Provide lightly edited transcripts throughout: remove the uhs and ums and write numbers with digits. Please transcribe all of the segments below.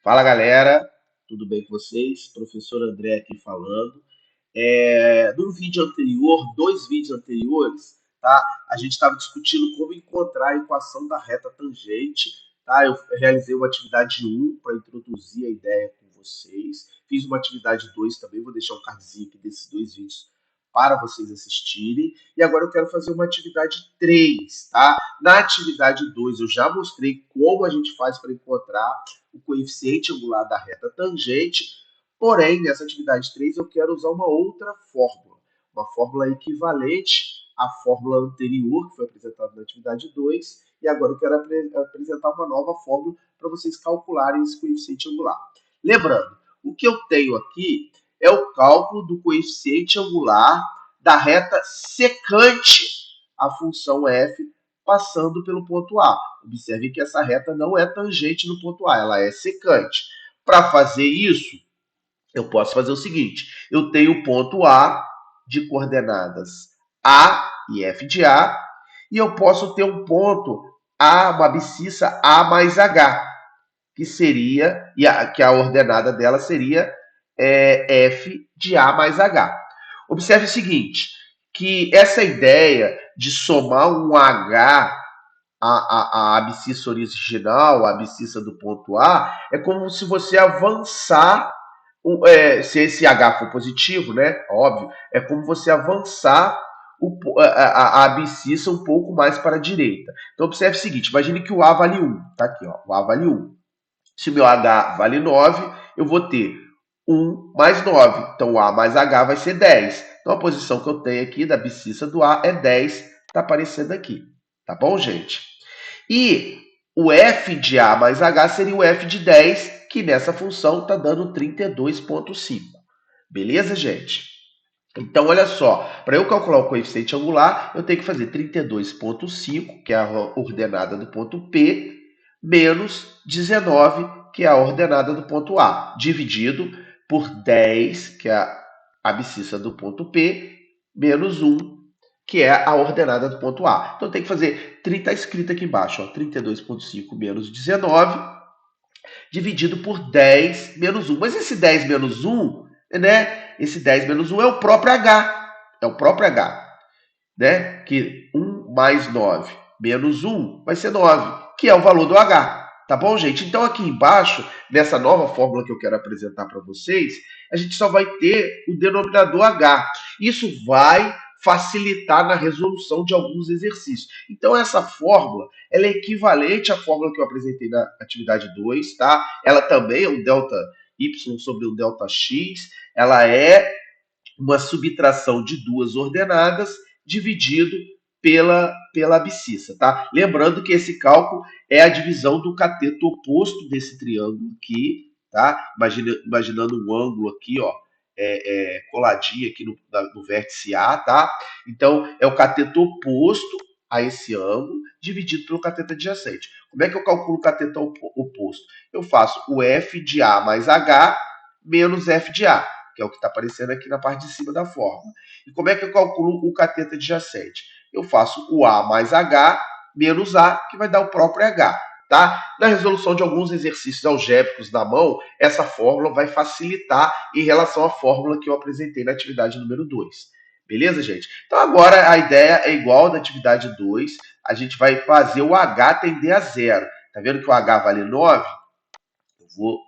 Fala galera, tudo bem com vocês? Professor André aqui falando. No vídeo anterior, dois vídeos anteriores, tá? A gente estava discutindo como encontrar a equação da reta tangente, tá? Eu realizei uma atividade um para introduzir a ideia com vocês. Fiz uma atividade 2 também, vou deixar um cardzinho aqui desses dois vídeos para vocês assistirem. E agora eu quero fazer uma atividade 3, tá? Na atividade 2 eu já mostrei como a gente faz para encontrar o coeficiente angular da reta tangente. Porém, nessa atividade 3, eu quero usar uma outra fórmula, uma fórmula equivalente à fórmula anterior, que foi apresentada na atividade 2, e agora eu quero apresentar uma nova fórmula para vocês calcularem esse coeficiente angular. Lembrando, o que eu tenho aqui é o cálculo do coeficiente angular da reta secante à função f passando pelo ponto A. Observe que essa reta não é tangente no ponto A, ela é secante. Para fazer isso, eu posso fazer o seguinte: eu tenho o ponto A de coordenadas A e F de A, e eu posso ter um ponto A, uma abscissa A mais H, que seria, que a ordenada dela seria F de A mais H. Observe o seguinte, que essa ideia de somar um H a abscissa original, a abscissa do ponto A, é como se você avançar, se esse H for positivo, né? Óbvio, é como você avançar a abscissa um pouco mais para a direita. Então, observe o seguinte, imagine que o A vale 1, tá aqui, ó, o A vale 1. Se o meu H vale 9, eu vou ter 1 mais 9. Então, o A mais H vai ser 10. Então, a posição que eu tenho aqui da abscissa do A é 10, está aparecendo aqui. Tá bom, gente? E o f de A mais H seria o f de 10, que nessa função está dando 32,5. Beleza, gente? Então, olha só, para eu calcular o coeficiente angular, eu tenho que fazer 32,5, que é a ordenada do ponto P, menos 19, que é a ordenada do ponto A, dividido por 10, que é a abscissa do ponto P, menos 1, que é a ordenada do ponto A. Então, tem que fazer, está escrito aqui embaixo, 32,5 menos 19, dividido por 10 menos 1. Mas esse 10 menos 1, né? Esse 10 menos 1 é o próprio H. É o próprio H, né? Que 1 mais 9 menos 1 vai ser 9, que é o valor do H. Tá bom, gente? Então, aqui embaixo, nessa nova fórmula que eu quero apresentar para vocês, a gente só vai ter o denominador H. Isso vai facilitar na resolução de alguns exercícios. Então, essa fórmula ela é equivalente à fórmula que eu apresentei na atividade 2, tá? Ela também é um delta y sobre um delta x. Ela é uma subtração de duas ordenadas dividido pela abscissa, tá? Lembrando que esse cálculo é a divisão do cateto oposto desse triângulo aqui, tá? Imaginando um ângulo aqui, ó, coladinho aqui no vértice A, tá? Então, é o cateto oposto a esse ângulo dividido pelo cateto adjacente. Como é que eu calculo o cateto oposto? Eu faço o f de A mais H menos f de A, que é o que está aparecendo aqui na parte de cima da fórmula. E como é que eu calculo o cateto adjacente? Eu faço o A mais H menos A, que vai dar o próprio H. Tá? Na resolução de alguns exercícios algébricos na mão, essa fórmula vai facilitar em relação à fórmula que eu apresentei na atividade número 2. Beleza, gente? Então agora a ideia é igual da atividade 2. A gente vai fazer o H tender a zero. Tá vendo que o H vale 9? Eu vou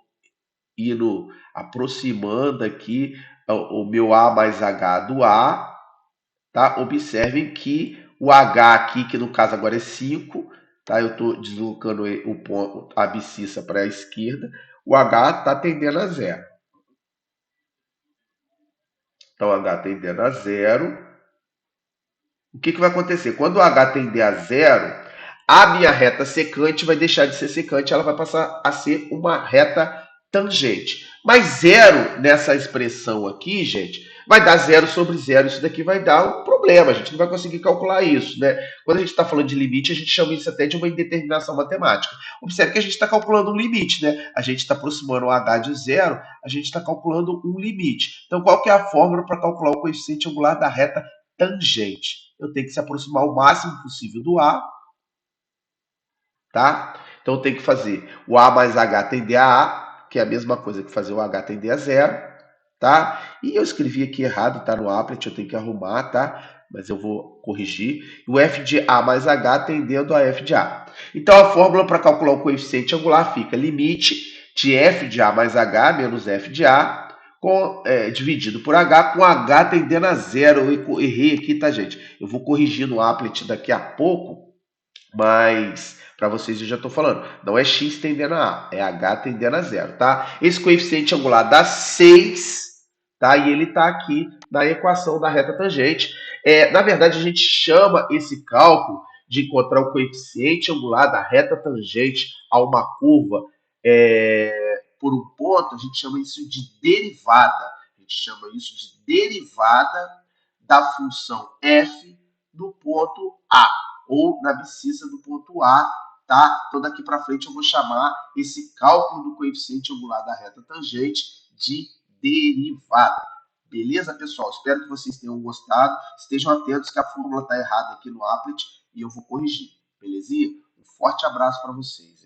indo aproximando aqui o meu A mais H do A, tá? Observem que o H aqui, que no caso agora é 5, tá? Eu estou deslocando o ponto, a abscissa para a esquerda, o H está tendendo a zero. Então, o H tendendo a zero. O que vai acontecer? Quando o H tender a zero, a minha reta secante vai deixar de ser secante, ela vai passar a ser uma reta tangente. Mas zero nessa expressão aqui, gente, vai dar zero sobre zero. Isso daqui vai dar um problema, a gente não vai conseguir calcular isso, né? Quando a gente está falando de limite, a gente chama isso até de uma indeterminação matemática. Observe que a gente está calculando um limite, né? A gente está aproximando o H de zero, a gente está calculando um limite. Então, qual que é a fórmula para calcular o coeficiente angular da reta tangente? Eu tenho que se aproximar o máximo possível do A, tá? Então eu tenho que fazer o A mais H tender a A, que é a mesma coisa que fazer o H tender a zero, tá? E eu escrevi aqui errado, tá no applet, eu tenho que arrumar, tá? Mas eu vou corrigir. O f de A mais H tendendo a f de A. Então a fórmula para calcular o coeficiente angular fica limite de f de A mais H menos f de A dividido por H, com H tendendo a zero. Eu errei aqui, tá, gente? Eu vou corrigir no applet daqui a pouco, mas para vocês eu já estou falando. Não é x tendendo a A, é H tendendo a zero, tá? Esse coeficiente angular dá 6, tá? E ele está aqui na equação da reta tangente. Na verdade, a gente chama esse cálculo de encontrar o coeficiente angular da reta tangente a uma curva por um ponto, a gente chama isso de derivada. A gente chama isso de derivada da função f do ponto A, ou na abscissa do ponto A, tá? Então daqui para frente eu vou chamar esse cálculo do coeficiente angular da reta tangente de derivada. Beleza, pessoal? Espero que vocês tenham gostado. Estejam atentos que a fórmula está errada aqui no applet e eu vou corrigir. Belezinha? Um forte abraço para vocês.